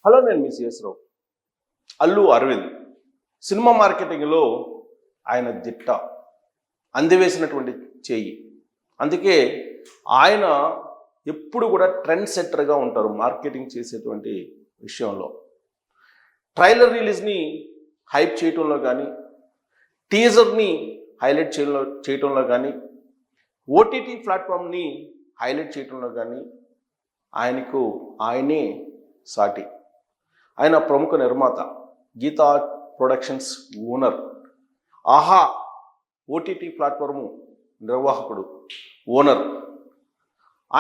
Hello, నేను మీ CS రావు. Allu Arvind cinema మార్కెటింగ్లో ఆయన దిట్ట, అందివేసినటువంటి చేయి. అందుకే ఆయన ఎప్పుడు కూడా ట్రెండ్ సెట్టర్గా ఉంటారు మార్కెటింగ్ చేసేటువంటి విషయంలో. ట్రైలర్ రిలీజ్ని హైప్ చేయటంలో కానీ, టీజర్ని హైలైట్ చేయటంలో కానీ, ఓటీటీ ప్లాట్ఫామ్ని హైలైట్ చేయటంలో కానీ ఆయనే సాటి. ఆయన ప్రముఖ నిర్మాత, గీతా ప్రొడక్షన్స్ ఓనర్, ఆహా ఓటీటీ ప్లాట్ఫామ్ నిర్వాహకుడు, ఓనర్.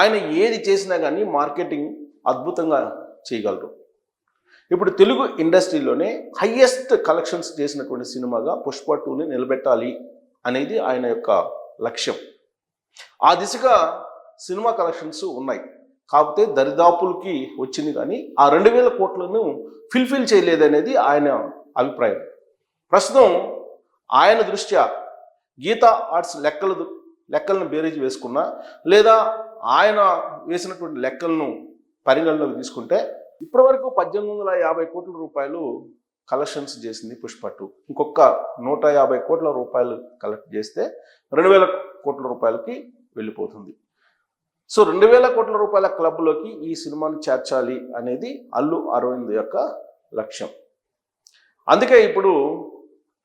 ఆయన ఏది చేసినా కానీ మార్కెటింగ్ అద్భుతంగా చేయగలరు. ఇప్పుడు తెలుగు ఇండస్ట్రీలోనే హయ్యెస్ట్ కలెక్షన్స్ చేసినటువంటి సినిమాగా పుష్ప 2ని నిలబెట్టాలి అనేది ఆయన యొక్క లక్ష్యం. ఆ దిశగా సినిమా కలెక్షన్స్ ఉన్నాయి. కాకపోతే దరిదాపులకి వచ్చింది, కానీ ఆ 2000 కోట్లను ఫిల్ఫిల్ చేయలేదనేది ఆయన అభిప్రాయం. ప్రస్తుతం ఆయన దృష్ట్యా గీతా ఆర్ట్స్ లెక్కలను బేరీజ్ వేసుకున్నా, లేదా ఆయన వేసినటువంటి లెక్కలను పరిగణలోకి తీసుకుంటే ఇప్పటివరకు 1850 కోట్ల రూపాయలు కలెక్షన్స్ చేసింది పుష్ప 2. ఇంకొక 150 కోట్ల రూపాయలు కలెక్ట్ చేస్తే 2000 కోట్ల రూపాయలకి వెళ్ళిపోతుంది. సో 2000 కోట్ల రూపాయల క్లబ్లోకి ఈ సినిమాని చేర్చాలి అనేది అల్లు అరవింద్ యొక్క లక్ష్యం. అందుకే ఇప్పుడు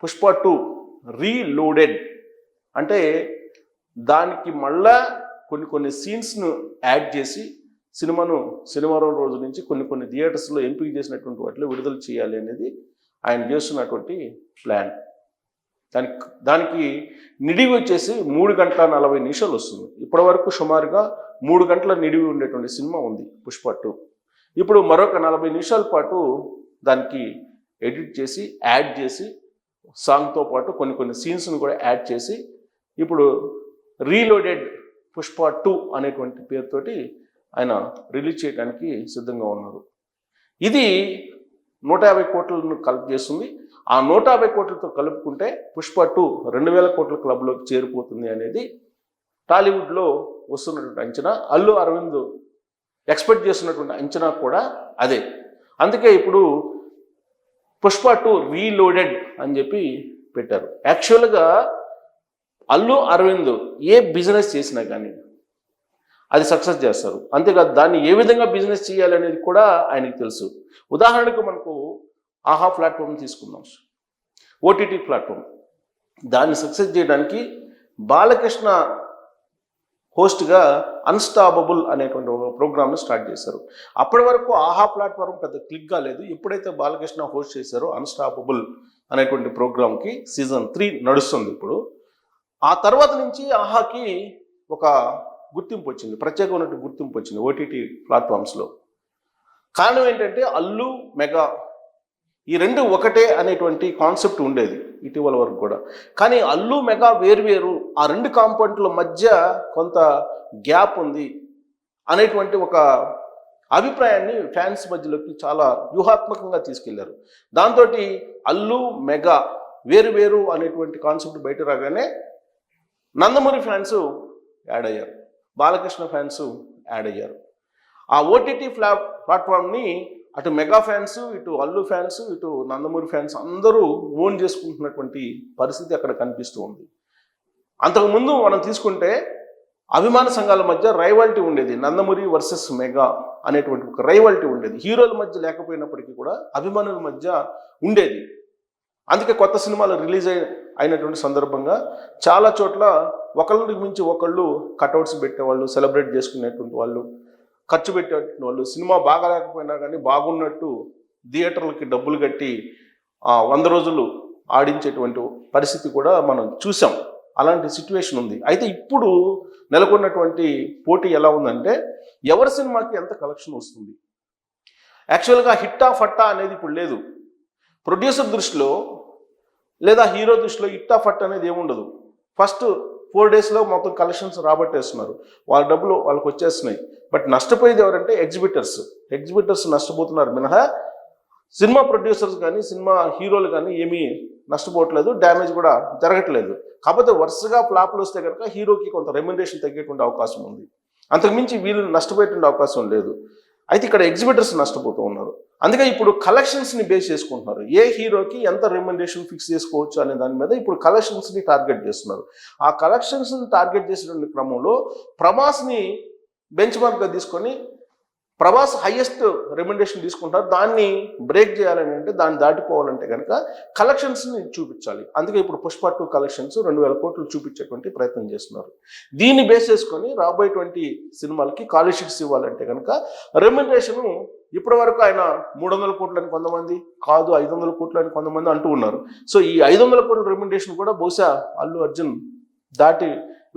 పుష్ప 2 రీలోడెడ్ అంటే దానికి మళ్ళా కొన్ని సీన్స్ను యాడ్ చేసి శనివారం రోజు నుంచి కొన్ని థియేటర్స్లో ఎంపిక చేసినటువంటి వాటిలో విడుదల చేయాలి అనేది ఆయన చేస్తున్నటువంటి ప్లాన్. దానికి నిడివి వచ్చేసి 3 గంటల 40 నిమిషాలు వస్తుంది. ఇప్పటి వరకు సుమారుగా 3 గంటల నిడివి ఉండేటువంటి సినిమా ఉంది పుష్ప 2. ఇప్పుడు మరొక 40 నిమిషాల పాటు దానికి ఎడిట్ చేసి, యాడ్ చేసి, సాంగ్తో పాటు కొన్ని సీన్స్ను కూడా యాడ్ చేసి ఇప్పుడు రీలోడెడ్ పుష్ప 2 అనేటువంటి పేరుతోటి ఆయన రిలీజ్ చేయడానికి సిద్ధంగా ఉన్నారు. ఇది 150 కోట్లను కలెక్ట్ చేస్తుంది. ఆ 150 కోట్లతో కలుపుకుంటే పుష్ప 2 2000 కోట్ల క్లబ్లోకి చేరిపోతుంది అనేది టాలీవుడ్లో వస్తున్నటువంటి అంచనా. అల్లు అరవింద్ ఎక్స్పెక్ట్ చేస్తున్నటువంటి అంచనా కూడా అదే. అందుకే ఇప్పుడు పుష్ప 2 రీలోడెడ్ అని చెప్పి పెట్టారు. యాక్చువల్గా అల్లు అరవింద్ ఏ బిజినెస్ చేసినా కానీ అది సక్సెస్ చేస్తారు. అంతేకాదు దాన్ని ఏ విధంగా బిజినెస్ చేయాలనేది కూడా ఆయనకి తెలుసు. ఉదాహరణకు మనకు ఆహా ప్లాట్ఫామ్ తీసుకుందాం, ఓటీటీ ప్లాట్ఫామ్. దాన్ని సక్సెస్ చేయడానికి బాలకృష్ణ హోస్ట్గా అన్స్టాపబుల్ అనేటువంటి ఒక ప్రోగ్రామ్ను స్టార్ట్ చేశారు. అప్పటి వరకు ఆహా ప్లాట్ఫామ్ పెద్ద క్లిక్ కాలేదు. ఎప్పుడైతే బాలకృష్ణ హోస్ట్ చేశారో అన్స్టాపబుల్ అనేటువంటి ప్రోగ్రామ్కి సీజన్ 3 నడుస్తుంది ఇప్పుడు. ఆ తర్వాత నుంచి ఆహాకి ఒక గుర్తింపు వచ్చింది, ప్రత్యేకమైనటువంటి గుర్తింపు వచ్చింది ఓటీటీ ప్లాట్ఫామ్స్లో. కారణం ఏంటంటే అల్లు మెగా ఈ రెండు ఒకటే అనేటువంటి కాన్సెప్ట్ ఉండేది ఇటీవల వరకు కూడా. కానీ అల్లు మెగా వేరువేరు, ఆ రెండు కాంపోనెంట్ల మధ్య కొంత గ్యాప్ ఉంది అనేటువంటి ఒక అభిప్రాయాన్ని ఫ్యాన్స్ మధ్యలోకి చాలా వ్యూహాత్మకంగా తీసుకెళ్లారు. దాంతో అల్లు మెగా వేరువేరు అనేటువంటి కాన్సెప్ట్ బయట రాగానే నందమూరి ఫ్యాన్స్ యాడ్ అయ్యారు, బాలకృష్ణ ఫ్యాన్స్ యాడ్ అయ్యారు. ఆ ఓటీటీ ప్లాట్ఫామ్ని అటు మెగా ఫ్యాన్స్, ఇటు అల్లు ఫ్యాన్స్, ఇటు నందమూరి ఫ్యాన్స్ అందరూ ఓన్ చేసుకుంటున్నటువంటి పరిస్థితి అక్కడ కనిపిస్తూ ఉంది. అంతకుముందు మనం తీసుకుంటే అభిమాన సంఘాల మధ్య రైవాలిటీ ఉండేది. నందమూరి వర్సెస్ మెగా అనేటువంటి ఒక రైవాలిటీ ఉండేది. హీరోల మధ్య లేకపోయినప్పటికీ కూడా అభిమానుల మధ్య ఉండేది. అందుకే కొత్త సినిమాలు రిలీజ్ అయినటువంటి సందర్భంగా చాలా చోట్ల ఒకళ్ళకి మించి ఒకళ్ళు కట్అవుట్స్ పెట్టేవాళ్ళు, సెలబ్రేట్ చేసుకునేటువంటి వాళ్ళు, ఖర్చు పెట్టేటువంటి వాళ్ళు, సినిమా బాగాలేకపోయినా కానీ బాగున్నట్టు థియేటర్లకి డబ్బులు కట్టి 100 రోజులు ఆడించేటువంటి పరిస్థితి కూడా మనం చూసాం. అలాంటి సిచ్యువేషన్ ఉంది. అయితే ఇప్పుడు నెలకొన్నటువంటి పోటీ ఎలా ఉందంటే ఎవరి సినిమాకి ఎంత కలెక్షన్ వస్తుంది. యాక్చువల్గా హిట్టా ఫట్టా అనేది ఇప్పుడు లేదు. ప్రొడ్యూసర్ దృష్టిలో లేదా హీరో దృష్టిలో హిట్టా ఫట్టా అనేది ఏముండదు. ఫస్ట్ 4 డేస్లో మొత్తం కలెక్షన్స్ రాబట్టేస్తున్నారు, వాళ్ళ డబ్బులు వాళ్ళకి వచ్చేస్తున్నాయి. బట్ నష్టపోయేది ఎవరంటే ఎగ్జిబిటర్స్ నష్టపోతున్నారు మినహా సినిమా ప్రొడ్యూసర్స్ కానీ సినిమా హీరోలు కానీ ఏమీ నష్టపోవట్లేదు, డ్యామేజ్ కూడా జరగట్లేదు. కాకపోతే వరుసగా ఫ్లాప్లు వస్తే కనుక హీరోకి కొంత రెమ్యునరేషన్ తగ్గేటువంటి అవకాశం ఉంది. అంతకుమించి వీళ్ళు నష్టపోయేటువంటి అవకాశం లేదు. అయితే ఇక్కడ ఎగ్జిబిటర్స్ నష్టపోతూ ఉన్నారు. అందుకే ఇప్పుడు కలెక్షన్స్ని బేస్ చేసుకుంటున్నారు. ఏ హీరోకి ఎంత రెమ్యునరేషన్ ఫిక్స్ చేసుకోవచ్చు అనే దాని మీద ఇప్పుడు కలెక్షన్స్ని టార్గెట్ చేస్తున్నారు. ఆ కలెక్షన్స్ని టార్గెట్ చేసినటువంటి క్రమంలో ప్రభాస్ని బెంచ్ మార్క్గా తీసుకొని ప్రభాస్ హైయెస్ట్ రెమ్యునరేషన్ తీసుకుంటారు. దాన్ని బ్రేక్ చేయాలని అంటే, దాన్ని దాటిపోవాలంటే కనుక కలెక్షన్స్ని చూపించాలి. అందుకే ఇప్పుడు పుష్ప 2 కలెక్షన్స్ 2000 కోట్లు చూపించేటువంటి ప్రయత్నం చేస్తున్నారు. దీన్ని బేస్ చేసుకొని రాబోయేటువంటి సినిమాలకి కాలిషిక్స్ ఇవ్వాలంటే కనుక రెమ్యునరేషను ఇప్పటి వరకు ఆయన 300 కోట్లు అని కొంతమంది, కాదు 500 కోట్లు అని కొంతమంది అంటూ ఉన్నారు. సో ఈ 500 కోట్ల రెమ్యునరేషన్ కూడా బహుశా అల్లు అర్జున్ దాటి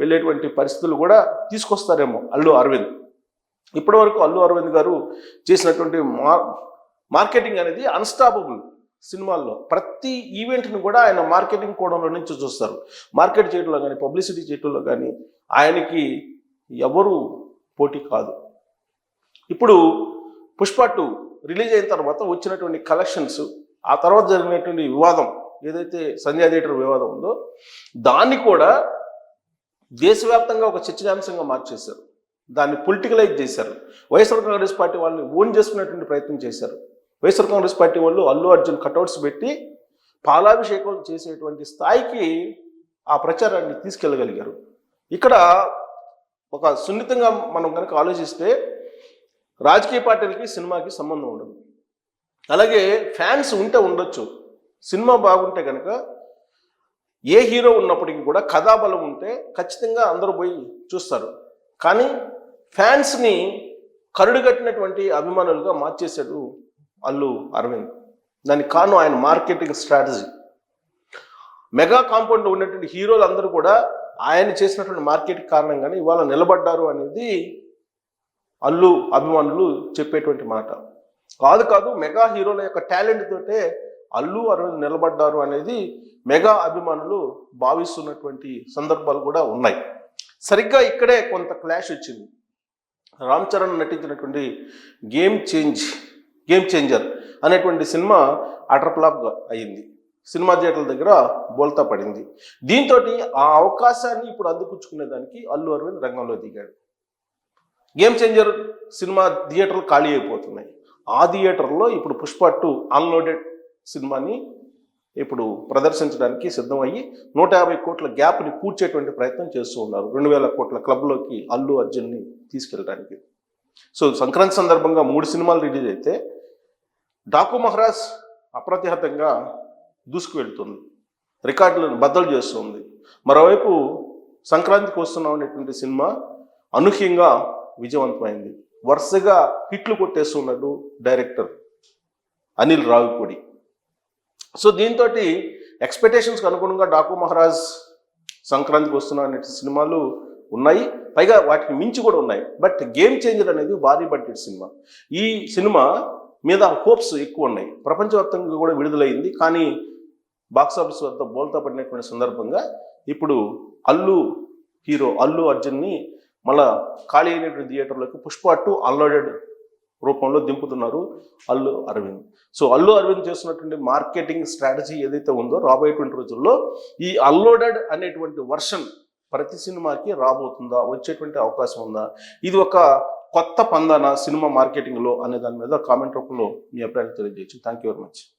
వెళ్ళేటువంటి పరిస్థితులు కూడా తీసుకొస్తారేమో అల్లు అరవింద్. ఇప్పటి వరకు అల్లు అరవింద్ గారు చేసినటువంటి మార్కెటింగ్ అనేది అన్స్టాపబుల్. సినిమాల్లో ప్రతి ఈవెంట్ని కూడా ఆయన మార్కెటింగ్ కోణంలో నుంచి చూస్తారు. మార్కెట్ చేయడంలో కానీ, పబ్లిసిటీ చేయడంలో కానీ ఆయనకి ఎవరు పోటీ కాదు. ఇప్పుడు పుష్ప 2 రిలీజ్ అయిన తర్వాత వచ్చినటువంటి కలెక్షన్స్, ఆ తర్వాత జరిగినటువంటి వివాదం ఏదైతే సంధ్యా థియేటర్ వివాదం ఉందో దాన్ని కూడా దేశవ్యాప్తంగా ఒక చర్చనీయాంశంగా మార్చేశారు. దాన్ని పొలిటికలైజ్ చేశారు. వైఎస్ఆర్ కాంగ్రెస్ పార్టీ వాళ్ళని ఓన్ చేసుకునేటువంటి ప్రయత్నం చేశారు. వైఎస్ఆర్ కాంగ్రెస్ పార్టీ వాళ్ళు అల్లు అర్జున్ కటౌట్స్ పెట్టి పాలాభిషేకం చేసేటువంటి స్థాయికి ఆ ప్రచారాన్ని తీసుకెళ్ళగలిగారు. ఇక్కడ ఒక సున్నితంగా మనం కనుక ఆలోచిస్తే రాజకీయ పార్టీలకి సినిమాకి సంబంధం ఉండదు. అలాగే ఫ్యాన్స్ ఉంటే ఉండొచ్చు. సినిమా బాగుంటే కనుక ఏ హీరో ఉన్నప్పటికీ కూడా కథాబలం ఉంటే ఖచ్చితంగా అందరూ పోయి చూస్తారు. కానీ ఫ్యాన్స్ని కరుడుగట్టినటువంటి అభిమానులుగా మార్చేశాడు అల్లు అరవింద్. దానికి కారణం ఆయన మార్కెటింగ్ స్ట్రాటజీ. మెగా కాంపౌండ్లో ఉన్నటువంటి హీరోలు అందరూ కూడా ఆయన చేసినటువంటి మార్కెటింగ్ కారణంగానే ఇవాళ నిలబడ్డారు అనేది అల్లు అభిమానులు చెప్పేటువంటి మాట. కాదు మెగా హీరోల యొక్క టాలెంట్ తోటే అల్లు అరవింద్ నిలబడ్డారు అనేది మెగా అభిమానులు భావిస్తున్నటువంటి సందర్భాలు కూడా ఉన్నాయి. సరిగ్గా ఇక్కడే కొంత క్లాష్ వచ్చింది. రామ్ చరణ్ నటించినటువంటి గేమ్ చేంజర్ అనేటువంటి సినిమా అటర్ ఫ్లాప్గా అయింది. సినిమా థియేటర్ల దగ్గర బోల్తా పడింది. దీంతో ఆ అవకాశాన్ని ఇప్పుడు అందిపుచ్చుకునేదానికి అల్లు అరవింద్ రంగంలో దిగాడు. గేమ్ చేంజర్ సినిమా థియేటర్లు ఖాళీ అయిపోతున్నాయి. ఆ థియేటర్లో ఇప్పుడు పుష్ప 2 అన్లోడెడ్ సినిమాని ఇప్పుడు ప్రదర్శించడానికి సిద్ధమయ్యి 150 కోట్ల గ్యాప్ని పూడ్చేటువంటి ప్రయత్నం చేస్తూ ఉన్నారు. 2000 కోట్ల క్లబ్లోకి అల్లు అర్జున్ని తీసుకెళ్ళడానికి. సో సంక్రాంతి సందర్భంగా 3 సినిమాలు రిలీజ్ అయితే డాకు మహారాజ్ అప్రతిహతంగా దూసుకు వెళ్తుంది, రికార్డులను బద్దలు చేస్తుంది. మరోవైపు సంక్రాంతికి వస్తున్నాం అనేటువంటి సినిమా అనూహ్యంగా విజయవంతమైంది. వరుసగా హిట్లు కొట్టేస్తున్నాడు డైరెక్టర్ అనిల్ రావిపూడి. సో దీంతో ఎక్స్పెక్టేషన్స్కి అనుగుణంగా డాకు మహారాజ్, సంక్రాంతికి వస్తున్నా అనే సినిమాలు ఉన్నాయి. పైగా వాటికి మించి కూడా ఉన్నాయి. బట్ గేమ్ చేంజర్ అనేది భారీ బడ్జెట్ సినిమా. ఈ సినిమా మీద హోప్స్ ఎక్కువ ఉన్నాయి. ప్రపంచవ్యాప్తంగా కూడా విడుదలైంది. కానీ బాక్సాఫీస్ వద్ద బోల్తా పడినటువంటి సందర్భంగా ఇప్పుడు అల్లు అర్జున్ని మళ్ళా ఖాళీ అయినటువంటి థియేటర్లకు పుష్ప 2 అన్లోడెడ్ రూపంలో దింపుతున్నారు అల్లు అరవింద్. సో అల్లు అరవింద్ చేస్తున్నటువంటి మార్కెటింగ్ స్ట్రాటజీ ఏదైతే ఉందో రాబోయేటువంటి రోజుల్లో ఈ అన్లోడెడ్ అనేటువంటి వర్షన్ ప్రతి సినిమాకి రాబోతుందా, వచ్చేటువంటి అవకాశం ఉందా, ఇది ఒక కొత్త పందాన సినిమా మార్కెటింగ్లో అనే దాని మీద కామెంట్ రూపంలో మీ అభిప్రాయాలు తెలియజేయచ్చు. Thank you very much.